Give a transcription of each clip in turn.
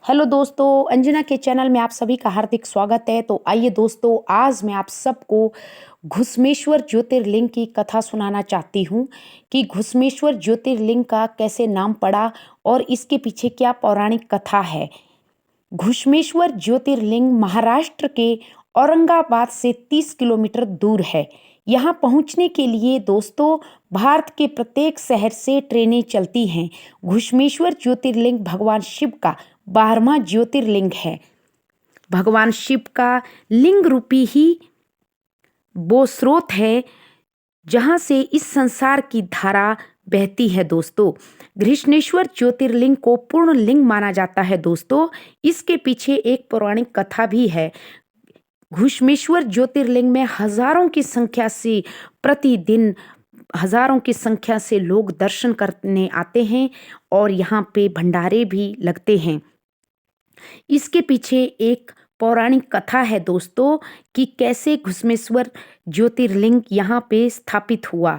Hello दोस्तों, अंजना के channel में आप सभी का हार्दिक स्वागत है। तो आइए दोस्तों, आज मैं आप सबको घुसमेश्वर ज्योतिर्लिंग की कथा सुनाना चाहती हूँ कि घुसमेश्वर ज्योतिर्लिंग का कैसे नाम पड़ा और इसके पीछे क्या पौराणिक कथा है। घुश्मेश्वर ज्योतिर्लिंग महाराष्ट्र के औरंगाबाद से 30 किलोमीटर दूर है। यहाँ पहुँचने के लिए दोस्तों भारत के प्रत्येक शहर से ट्रेनें चलती हैं। घुश्मेश्वर ज्योतिर्लिंग भगवान शिव का 12वां ज्योतिर्लिंग है। भगवान शिव का लिंग रूपी ही वो स्रोत है जहाँ से इस संसार की धारा बहती है। दोस्तों, घृष्णेश्वर ज्योतिर्लिंग को पूर्ण लिंग माना जाता है। दोस्तों, इसके पीछे एक पौराणिक कथा भी है। घुश्मेश्वर ज्योतिर्लिंग में हजारों की संख्या से लोग दर्शन करने आते हैं और यहाँ पे भंडारे भी लगते हैं। इसके पीछे एक पौराणिक कथा है दोस्तों कि कैसे घुश्मेश्वर ज्योतिर्लिंग यहाँ पे स्थापित हुआ।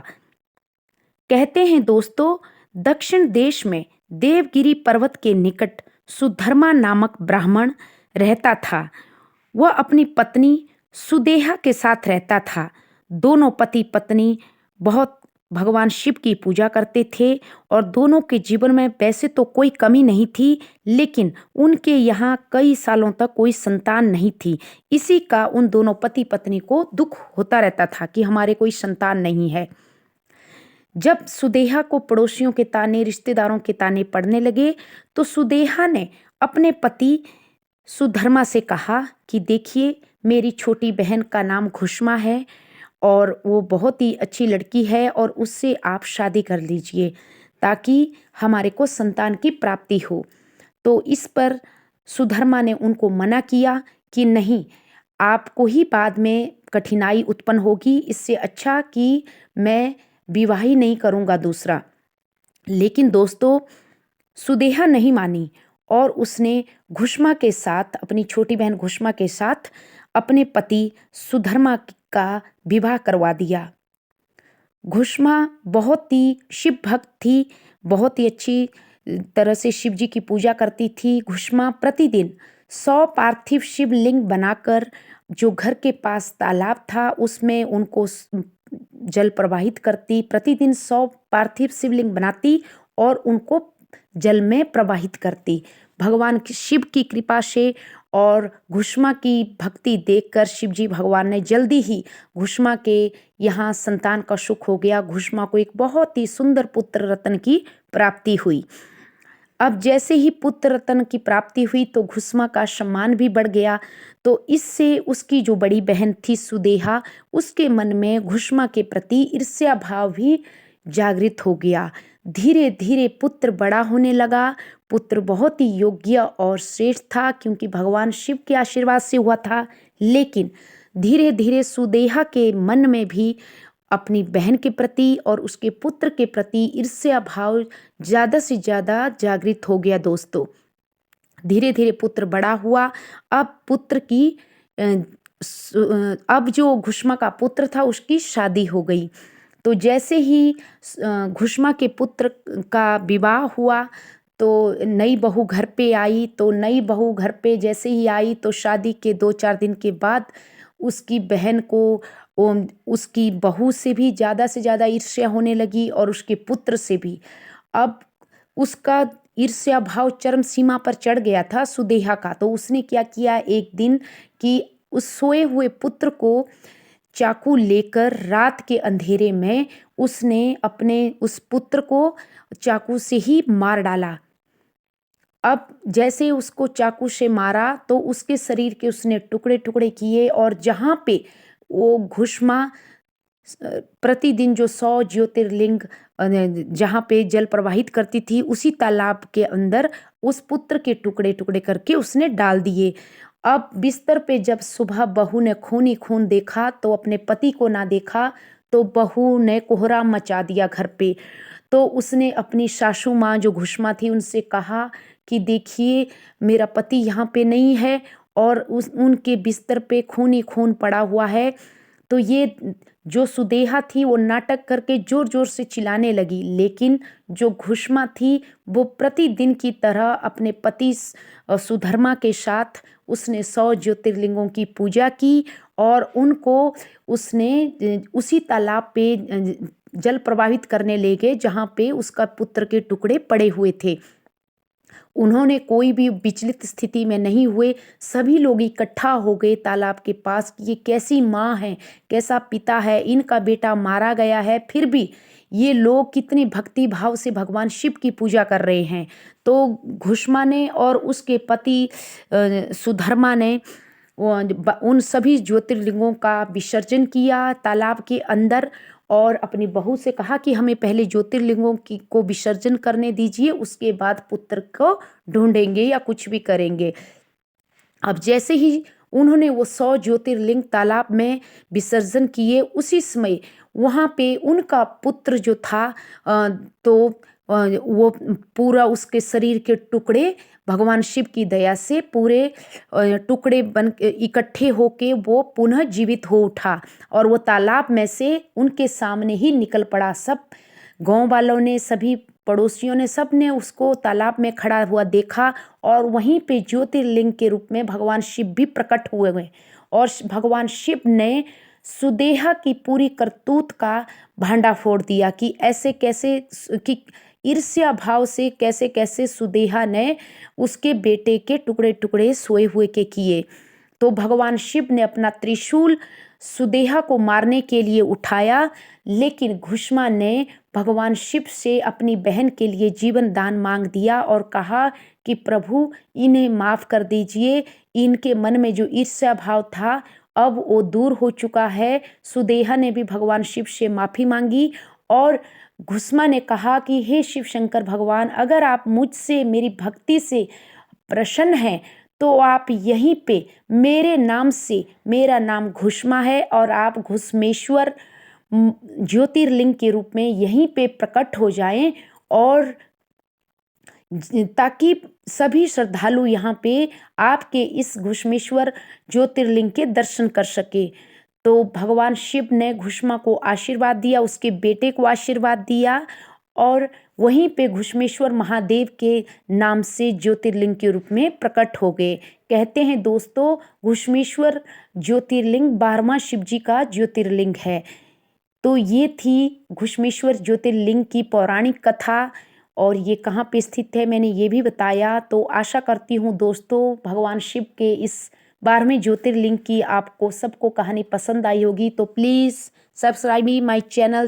कहते हैं दोस्तों, दक्षिण देश में देवगिरी पर्वत के निकट सुधर्मा नामक ब्राह्मण रहता था। वह अपनी पत्नी सुदेहा के साथ रहता था। दोनों पति पत्नी बहुत भगवान शिव की पूजा करते थे और दोनों के जीवन में वैसे तो कोई कमी नहीं थी, लेकिन उनके यहाँ कई सालों तक कोई संतान नहीं थी। इसी का उन दोनों पति पत्नी को दुख होता रहता था कि हमारे कोई संतान नहीं है। जब सुदेहा को पड़ोसियों के ताने, रिश्तेदारों के ताने पड़ने लगे, तो सुदेहा ने अपने पति सुधर्मा से कहा कि देखिए, मेरी छोटी बहन का नाम घुष्मा है और वो बहुत ही अच्छी लड़की है और उससे आप शादी कर लीजिए ताकि हमारे को संतान की प्राप्ति हो। तो इस पर सुधर्मा ने उनको मना किया कि नहीं, आपको ही बाद में कठिनाई उत्पन्न होगी, इससे अच्छा कि मैं विवाह ही नहीं करूँगा दूसरा। लेकिन दोस्तों, सुदेहा नहीं मानी और उसने घुष्मा के साथ, अपनी छोटी बहन घुष्मा के साथ अपने पति सुधर्मा का विवाह करवा दिया। घुष्मा बहुत ही शिव भक्त थी, बहुत ही अच्छी तरह से शिव जी की पूजा करती थी। घुष्मा प्रतिदिन 100 पार्थिव शिवलिंग बनाकर जो घर के पास तालाब था उसमें उनको जल प्रवाहित करती। प्रतिदिन 100 पार्थिव शिवलिंग बनाती और उनको जल में प्रवाहित करती। भगवान शिव की कृपा से और घुष्मा की भक्ति देखकर शिव जी भगवान ने जल्दी ही घुष्मा के यहाँ संतान का सुख हो गया। घुष्मा को एक बहुत ही सुंदर पुत्र रत्न की प्राप्ति हुई। अब जैसे ही पुत्र रत्न की प्राप्ति हुई तो घुष्मा का सम्मान भी बढ़ गया। तो इससे उसकी जो बड़ी बहन थी सुदेहा, उसके मन में घुष्मा के प्रति ईर्ष्या भाव भी जागृत हो गया। धीरे धीरे पुत्र बड़ा होने लगा। पुत्र बहुत ही योग्य और श्रेष्ठ था क्योंकि भगवान शिव के आशीर्वाद से हुआ था। लेकिन धीरे धीरे सुदेहा के मन में भी अपनी बहन के प्रति और उसके पुत्र के प्रति ईर्ष्या भाव ज़्यादा से ज़्यादा जागृत हो गया। दोस्तों, धीरे धीरे पुत्र बड़ा हुआ। अब पुत्र की अब जो घुष्मा का पुत्र था उसकी शादी हो गई। तो जैसे ही घुष्मा के पुत्र का विवाह हुआ तो नई बहू घर पे आई। तो नई बहू घर पे जैसे ही आई तो शादी के 2-4 दिन के बाद उसकी बहन को उसकी बहू से भी ज़्यादा ईर्ष्या होने लगी और उसके पुत्र से भी। अब उसका ईर्ष्या भाव चरम सीमा पर चढ़ गया था सुदेहा का। तो उसने क्या किया एक दिन कि उस सोए हुए पुत्र को चाकू लेकर रात के अंधेरे में उसने अपने उस पुत्र को चाकू से ही मार डाला। अब जैसे उसको चाकू से मारा तो उसके शरीर के उसने टुकड़े टुकड़े किए और जहाँ पे वो घुष्मा प्रतिदिन जो 100 ज्योतिर्लिंग जहाँ पे जल प्रवाहित करती थी उसी तालाब के अंदर उस पुत्र के टुकड़े टुकड़े करके उसने डाल दिए। अब बिस्तर पे जब सुबह बहू ने खून ही खून देखा तो अपने पति को ना देखा तो बहू ने कोहराम मचा दिया घर पे। तो उसने अपनी सासू माँ जो घुष्मा थी उनसे कहा कि देखिए, मेरा पति यहाँ पे नहीं है और उनके बिस्तर पे खून ही खून पड़ा हुआ है। तो ये जो सुदेहा थी वो नाटक करके ज़ोर-ज़ोर से चिल्लाने लगी, लेकिन जो घुश्मा थी वो प्रतिदिन की तरह अपने पति सुधर्मा के साथ उसने 100 ज्योतिर्लिंगों की पूजा की और उनको उसने उसी तालाब पे जल प्रवाहित करने ले गए जहाँ पे उसका पुत्र के टुकड़े पड़े हुए थे। उन्होंने कोई भी विचलित स्थिति में नहीं हुए, सभी लोग इकट्ठा हो गए तालाब के पास कि ये कैसी माँ है, कैसा पिता है, इनका बेटा मारा गया है, फिर भी ये लोग कितनी भक्ति भाव से भगवान शिव की पूजा कर रहे हैं। तो घुश्मा ने और उसके पति सुधर्मा ने उन सभी ज्योतिर्लिंगों का विसर्जन किया तालाब के अंदर और अपनी बहू से कहा कि हमें पहले ज्योतिर्लिंगों की को विसर्जन करने दीजिए, उसके बाद पुत्र को ढूंढेंगे या कुछ भी करेंगे। अब जैसे ही उन्होंने वो 100 ज्योतिर्लिंग तालाब में विसर्जन किए, उसी समय वहाँ पे उनका पुत्र जो था तो वो पूरा उसके शरीर के टुकड़े भगवान शिव की दया से पूरे टुकड़े बन इकट्ठे होके वो पुनः जीवित हो उठा और वो तालाब में से उनके सामने ही निकल पड़ा। सब गांव वालों ने, सभी पड़ोसियों ने, सब ने उसको तालाब में खड़ा हुआ देखा और वहीं पे ज्योतिर्लिंग के रूप में भगवान शिव भी प्रकट हुए और भगवान शिव ने सुदेहा की पूरी करतूत का भांडा फोड़ दिया कि ऐसे कैसे कि ईर्ष्या भाव से कैसे कैसे सुदेहा ने उसके बेटे के टुकड़े टुकड़े सोए हुए के किए। तो भगवान शिव ने अपना त्रिशूल सुदेहा को मारने के लिए उठाया, लेकिन घुश्मा ने भगवान शिव से अपनी बहन के लिए जीवन दान मांग दिया और कहा कि प्रभु इन्हें माफ़ कर दीजिए, इनके मन में जो ईर्ष्या भाव था अब वो दूर हो चुका है। सुदेहा ने भी भगवान शिव से माफ़ी मांगी और घुश्मा ने कहा कि हे शिव शंकर भगवान, अगर आप मुझसे मेरी भक्ति से प्रसन्न हैं तो आप यहीं पे मेरे नाम से, मेरा नाम घुश्मा है और आप घुश्मेश्वर ज्योतिर्लिंग के रूप में यहीं पे प्रकट हो जाएं और ताकि सभी श्रद्धालु यहाँ पे आपके इस घुश्मेश्वर ज्योतिर्लिंग के दर्शन कर सके। तो भगवान शिव ने घुश्मा को आशीर्वाद दिया, उसके बेटे को आशीर्वाद दिया और वहीं पे घुश्मेश्वर महादेव के नाम से ज्योतिर्लिंग के रूप में प्रकट हो गए। कहते हैं दोस्तों, घुश्मेश्वर ज्योतिर्लिंग 12वां शिव जी का ज्योतिर्लिंग है। तो ये थी घुश्मेश्वर ज्योतिर्लिंग की पौराणिक कथा और ये कहाँ पे स्थित है मैंने ये भी बताया। तो आशा करती हूँ दोस्तों भगवान शिव के इस 12वें ज्योतिर्लिंग की आपको सबको कहानी पसंद आई होगी। तो प्लीज़ सब्सक्राइब माई चैनल।